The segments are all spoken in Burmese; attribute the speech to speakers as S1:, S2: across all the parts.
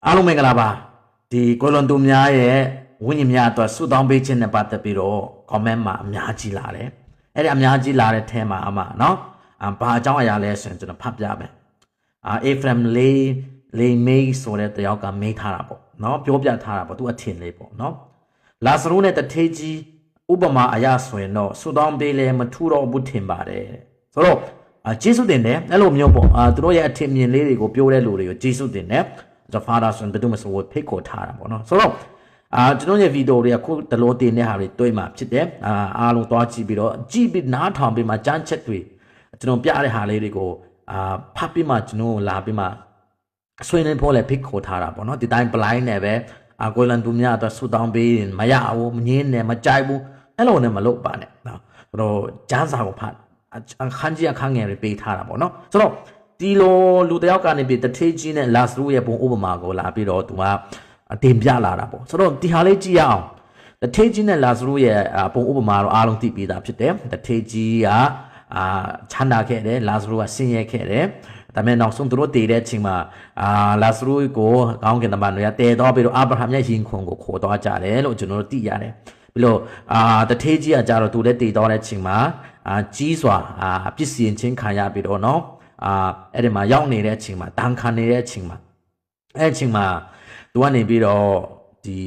S1: အားလုံးမင်္ဂလာပါဒီကိုလွန်သူများရဲ့ဝိညာဉ်များအတွက်ဆုတောင်းပေးခြင်းနဲ့ပတ်သက်ပြီးတော့ comment မှာအများကြီးလာတယ်အဲ့ဒီအများကြီးလာတဲ့ထဲမှာအမနော်ဘာအကြောင်းအရာလဲဆိုရင်ကျွန်တော်ဖတ်ပြမယ်Ephraimလေမေးဆိုတဲ့တယောက်ကမေးထားတာပေါ့နော်ပြောပြထားတာပေါ့သူအထင်လေးပေါ့နော်လာဇရုနဲ့တထေးကြီးဥပမာအရာဆိုရင်တော့ဆုတောင်းပေးလဲမထူတော့ဘူးထင်ပါတယ်ဆိုတော့ကျေးဇူးတင်တယ်အဲ့လိုမျိုးပေါ့သူတို့ရဲ့အထင်မြင်လေးတွေကိုပြောတဲ့လူတွေကိုကျေးဇူးတင်တယ်ကျွန်တော် father ဆိုရင်ဘယ်သူမှဆိုဖိတ်ခေါ်ထားတာပေါ့နော်ဆိုတော့ကျွန်တော်ရဲ့ဗီဒီယိုတွေကခုတလို့တင်တဲ့ဟာတွေတွေ့မှာဖြစ်တယ်အားလုံးသွားကြည့်ပြီးတော့ကြည့်ပြီးနားထောင်ပြီးမှကြမ်းချက်တွေကျွန်တော်ပြတဲ့ဟာလေးတွေကိုဖတ်ပြီးမှကျွန်တော်လာပြီးမှဆွေးနွေးဖို့လည်းဖိတ်ခေါ်ထားတာပေါ့နော်ဒီတိုင်း blind နဲ့ပဲကိုလန်သူများအတွက်ဆူတောင်းပေးမရဘူးမငင်းနဲ့မကြိုက်ဘူးအဲ့လိုနဲ့မလုပ်ပါနဲ့နော်ဆိုတော့ကျမ်းစာကိုဖတ်အခန်းကြီးအခန်းငယ်တွေပေးထားတာပေါ့နော်ဆိုတော့ဒီလိုလူတယောက်ကနေပြီးတထေးကြီးနဲ့လာစရုရဲ့ဘုံဥပမာကိုလာပြီးတော့သူကအတင်ပြလာတာပေါ့ဆိုတော့ဒီဟာလေးကြည့်ရအောင်တထေးကြီးနဲ့လာစရုရဲ့ဘုံဥပမာတော့အားလုံးသိပြီးသားဖြစ်တယ်တထေးကြီးကချမ်းသာခဲ့တယ်လာစရုကဆင်းရဲခဲ့တယ်ဒါပေမဲ့နောက်ဆုံးသူတို့တည်တဲ့အချိန်မှာလာစရုကိုကောင်းကင်တမန်တွေကတည်တော့ပြီးတော့အာဗြဟံရဲ့ရင်ခွန်ကိုခေါ်သွားကြတယ်လို့ကျွန်တော်တို့သိရတယ်ပြီးတော့တထေးကြီးကကြတော့သူလည်းတည်တော့တဲ့အချိန်မှာကြီးစွာပြစ်စီရင်ချင်းခံရပြီးတော့နော်အဲ့ဒီမှာရောက်နေတဲ့အချိန်မှာတန်ခံနေတဲ့အချိန်မှာအဲ့အချိန်မှာသူကနေပြီးတော့ဒီ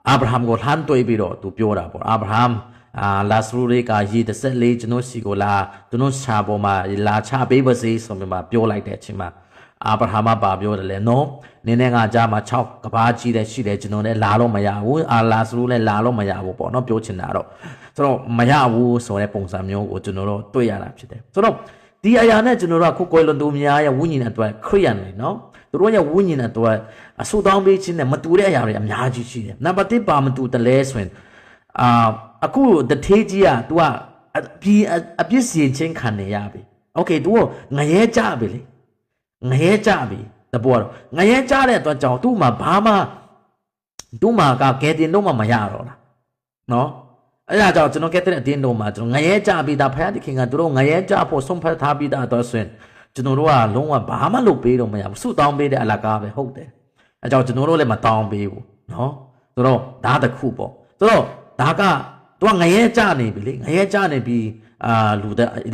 S1: အာဗြဟံကိုလှမ်းတွေးပြီးတော့သူပြောတာပေါ့အာဗြဟံလာစရုတွေကရေ14ကျွန်တော်စီကိုလာကျွန်တော်ရှာပေါ်မှာလာချပေးပါစေဆိုပြီးမှပြောလိုက်တဲ့အချိန်မှာအာဗြဟံပါပြောတယ်လေနော်နင်းနေကကြားမှာ6ကဘာကြီးတဲ့ရှိတယ်ကျွန်တော်လည်းလာလို့မရဘူးလာစရုလည်းလာလို့မရဘူးပေါ့နော်ပြောချင်တာတော့ဆိုတော့မရဘူးဆိုတဲ့ပုံစံမျိုးကိုကျွန်တော်တို့တွေ့ရတာဖြစ်တယ်ဆိုတော့ဒီအရာနဲ့ကျွန်တော်တို့ခုကိုယ်လွန်သူများရဲ့ဝိညာဉ်အတွက်ခရိယန်တွေနော်သူတို့ရဲ့ဝိညာဉ်အတွက်အဆူတောင်းပေးခြင်းနဲ့မတူတဲ့အရာတွေအများကြီးရှိတယ်နံပါတ်1ပါမတူတလဲဆိုရင်အခုတထေးကြီးက तू အပြစ်စီရင်ချင်းခံနေရပြီโอเค तू ငရဲကြပြီလေငရဲကြပြီတဘောတော့ငရဲကြတဲ့အတွက်ကြောင့်သူ့မှာဘာမှသူ့မှာကကဲတင်တော့မှမရတော့လားနော်အဲ့ဒါကြောင့်ကျွန်တော်ကဲတဲ့အတင်းတို့မှာကျွန်တော်ငရဲကြပြီးသားဖယားသခင်ကသူတို့ငရဲကြဖို့ဆုံးဖြတ်ထားပြီးသားတော့ဆိုရင်ကျွန်တော်တို့ကလုံးဝဘာမှလုပ်ပေးတော့မရဘူးဆုတောင်းပေးတဲ့အလကားပဲဟုတ်တယ်အဲ့ကြောင့်ကျွန်တော်တို့လည်းမတောင်းပေးဘူးနော်ဆိုတော့ဒါတစ်ခုပေါ့ဆိုတော့ဒါကသူကငရဲကြနေပြီလေငရဲကြနေပြီး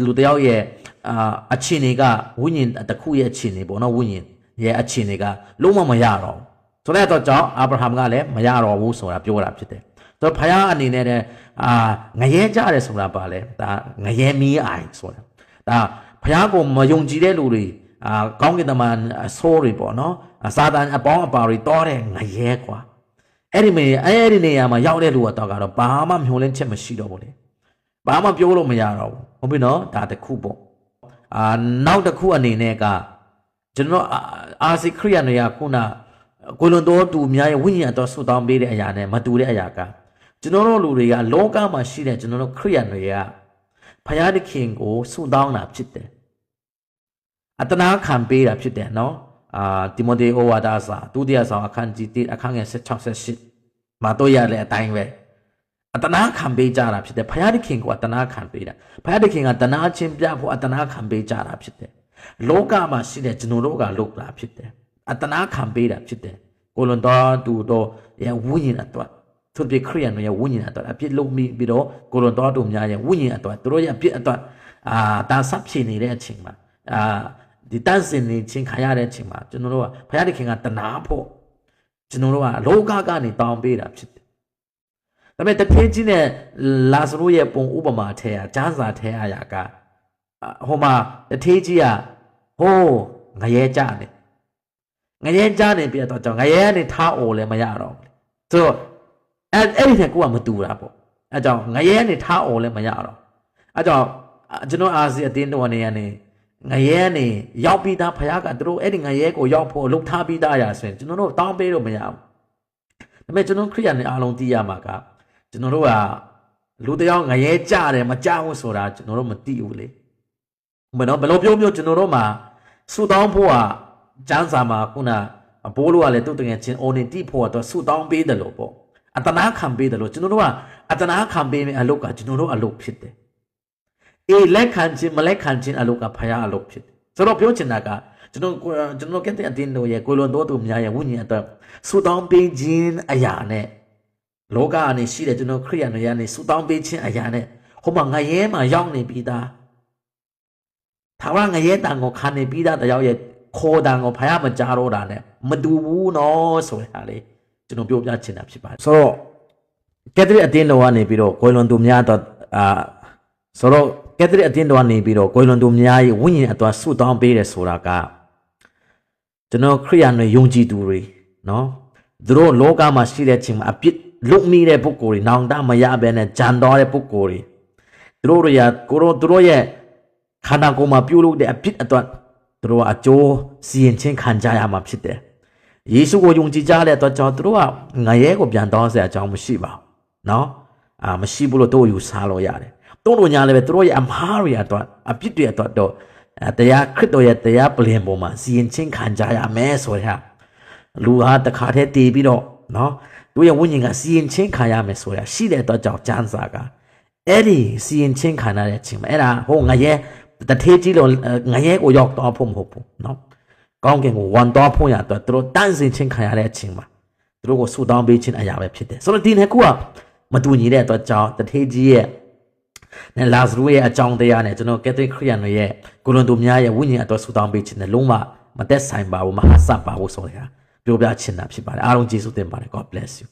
S1: လူတယောက်ရဲ့အခြေအနေကဝိညာဉ်တစ်ခုရဲ့အခြေအနေပေါ့နော်ဝိညာဉ်ရဲ့အခြေအနေကလုံးဝမရတော့ဘူးဆိုတဲ့အတွက်ကြောင့်အာဗြဟံကလည်းမရတော့ဘူးဆိုတာပြောတာဖြစ်တယ်ဆိုတော့ဖယားအနေနဲ့ငရဲကြတယ်ဆိုတာပါလေဒါငရဲမီးအိုင်ဆိုတာဒါဖယားကိုမယုံကြည်တဲ့လူတွေကောင်းကင်တမန်အဆိုးတွေပေါ့နော်စာတန်အပေါင်းအပါတွေတောတဲ့ငရဲကွာအဲ့ဒီနေရာမှာရောက်တဲ့လူကတော့ဘာမှမျှော်လင့်ချက်မရှိတော့ဘူးလေဘာမှပြောလို့မရတော့ဘူးဟုတ်ပြီနော်ဒါတစ်ခုပေါ့နောက်တစ်ခုအနေနဲ့ကကျွန်တော်အာစီခရိယန်တွေကခုနကိုလွန်တော်သူများရဲ့ဝိညာဉ်တော်ဆူတောင်းပေးတဲ့အရာနဲ့မတူတဲ့အရာကကျွန်တော်တို့လူတွေကလောကမှာရှိတဲ့ကျွန်တော်တို့ခရိယန်တွေကဖယားသခင်ကိုဆူတောင်းတာဖြစ်တယ်အတနာခံပေးတာဖြစ်တယ်နော်တိမိုသေဩဝါဒစာဒုတိယဆောင်အခန်းကြီး1အခန်းငယ်16-18မှာတော့ရတဲ့အတိုင်းပဲအတနာခံပေးကြတာဖြစ်တယ်ဖယားသခင်ကအတနာခံပေးတာဖယားသခင်ကတနာချင်းပြဖို့အတနာခံပေးကြတာဖြစ်တယ်လောကမှာရှိတဲ့ကျွန်တော်တို့ကလုပ်တာဖြစ်တယ်အတနာခံပေးတာဖြစ်တယ်ကိုလွန်တော်သူတို့ရဲ့ဝိညာဉ်အတွက်သူတို့ခရိယန်ရဲ့ဝိညာဉ်အတွက်အပြစ်လုံးပြီးတော့ကိုလွန်တော်တို့များရဲ့ဝိညာဉ်အတွက်သူတို့ရဲ့အပြစ်အတွက်တာဆပ်ဖြစ်နေတဲ့အချိန်မှာဒီတန်းစင်နေချင်းခါရတဲ့အချိန်မှာကျွန်တော်တို့ကဘုရားသခင်ကတနာဖို့ကျွန်တော်တို့ကလောကကနေတောင်းပေးတာဖြစ်တယ်။ဒါပေမဲ့တထေးကြီးနဲ့လာစရုရဲ့ပုံဥပမာထဲကကျမ်းစာထဲအရာကဟိုမှာတထေးကြီးကဟိုးငရဲကြနေငရဲကြနေပြတော့ကြောင့်ငရဲကနေထားအိုလည်းမရတော့ဘူး။ဆိုတော့အဲ့ဒီထက်ကိုကမတူတာပေါ့။အဲကြောင့်ငရဲကနေထားအိုလည်းမရတော့။အဲကြောင့်ကျွန်တော်အာစီအတင်းတော်နေရနေငရဲနေရောက်ပြီးသားဖယားကသူတို့အဲ့ဒီငရဲကိုရောက်ဖို့လှုပ်ထားပြီးသားအရာဆိုရင်ကျွန်တော်တို့တောင်းပေးလို့မရဘူးဒါပေမဲ့ကျွန်တော်ခရိယန်တွေအားလုံးသိရမှာကကျွန်တော်တို့ကလူတယောက်ငရဲကြတယ်မကြဘူးဆိုတာကျွန်တော်တို့မသိဘူးလေဘယ်လိုပြောကျွန်တော်တို့မှာဆူတောင်းဖို့ကကျမ်းစာမှာခုနဘိုးလိုကလည်းတုတ်တငယ်ချင်းအိုနေတိဖို့ကတော့ဆူတောင်းပေးတယ်လို့ပေါ့အတနာခံပေးတယ်လို့ကျွန်တော်တို့ကအတနာခံပေးမယ့်အလုပ်ကကျွန်တော်တို့အလုပ်ဖြစ်တယ်လက်ခံခြင်းမလက်ခံခြင်းအလုပ်ကဖယားအလုပ်ဖြစ်တယ်ဆိုတော့ပြောချင်တာက ကျွန်တော်ကတဲ့အတင်းတို့ရဲ့ကိုလွန်တော်သူများရဲ့ဝိညာဉ်အတွက်ဆူတောင်းပေးခြင်းအရာနဲ့လောကအနေရှိတဲ့ကျွန်တော်ခရိယန်တွေကနေဆူတောင်းပေးခြင်းအရာနဲ့ဟိုမှာငရဲမှာရောက်နေပြီးသားထာဝရငရဲတန်ကိုခံနေပြီးသားတယောက်ရဲ့ခေါ်တန်ကိုဖယားမကြားတော့တာနဲ့မတူဘူးနော်ဆိုတဲ့ဟာလေးကျွန်တော်ပြောပြချင်တာဖြစ်ပါတယ်ဆိုတော့ကက်သလစ်အတင်းတော်ကနေပြီးတော့ကိုလွန်သူများတော့ဆိုတော့ကက်သလစ်အတင်းတော်ကနေပြီးတော့ကိုလွန်သူများရဲ့ဝိညာဉ်အတွက်ဆူတောင်းပေးတယ်ဆိုတာကကျွန်တော်ခရိယန်တွေယုံကြည်သူတွေနော်သူတို့လောကမှာရှိတဲ့အချိန်မှာအပြစ်လုမိတဲ့ပုဂ္ဂိုလ်တွေနောင်တမရဘဲနဲ့ဂျန်တော်တဲ့ပုဂ္ဂိုလ်တွေသူတို့ရဲ့ခန္ဓာကိုယ်မှာပြုလုပ်တဲ့အပြစ်အတွက်သူတို့ကအကျိုးစီရင်ချင်းခံကြရမှာဖြစ်တယ်ယေရှုကိုယုံကြည်ကြတဲ့အတွက်ကြောင့်သူတို့ကငရဲကိုပြန်တောင်းစရာအကြောင်းမရှိပါဘူးနော်မရှိဘူးလို့တို့ယူဆလို့ရတယ်တို့တို့ညာလည်းပဲသူတို့ရဲ့အမှားတွေအတွက်အပြစ်တွေအတွက်တော့တရားခရစ်တော်ရဲ့တရားပလင်ပေါ်မှာစီရင်ချင်းခံကြရမယ်ဆိုတဲ့လူဟာတခါတည်းတည်ပြီးတော့နော်တို့ရဲ့ဝိညာဉ်ကစီရင်ချင်းခံရမယ်ဆိုတာရှိတဲ့အတွက်ကြောင့်ကျမ်းစာကအဲ့ဒီစီရင်ချင်းခံရတဲ့အချိန်မှာအဲ့ဒါဟိုငရဲတထေးကြီးလို့ငရဲကိုရောက်တော့ဖို့မဟုတ်ဘူးနော်ကောင်းကင်ကိုဝန်တော်ဖို့ရတော့သူတို့တန်းစင်ချင်းခံရတဲ့အချိန်မှာသူတို့ကိုဆူတောင်းပေးခြင်းအရာပဲဖြစ်တယ်ဆိုတော့ဒီနေ့ကမတူညီတဲ့အတွက်ကြောင့်တထေးကြီးရဲ့နဲ့လာဇရုရဲ့အကြောင်းတရားနဲ့ကျွန်တော်ကက်သလစ်ခရစ်ယာန်တွေရဲ့ကိုလွန်သူများရဲ့ဝိညာဉ်အတွက်ဆူတောင်းပေးခြင်းနဲ့လုံးဝမသက်ဆိုင်ပါဘူးမဟာစပ်ပါဘူးဆိုရတာပြောပြချင်တာဖြစ်ပါတယ်အားလုံးကျေးဇူးတင်ပါတယ် God bless you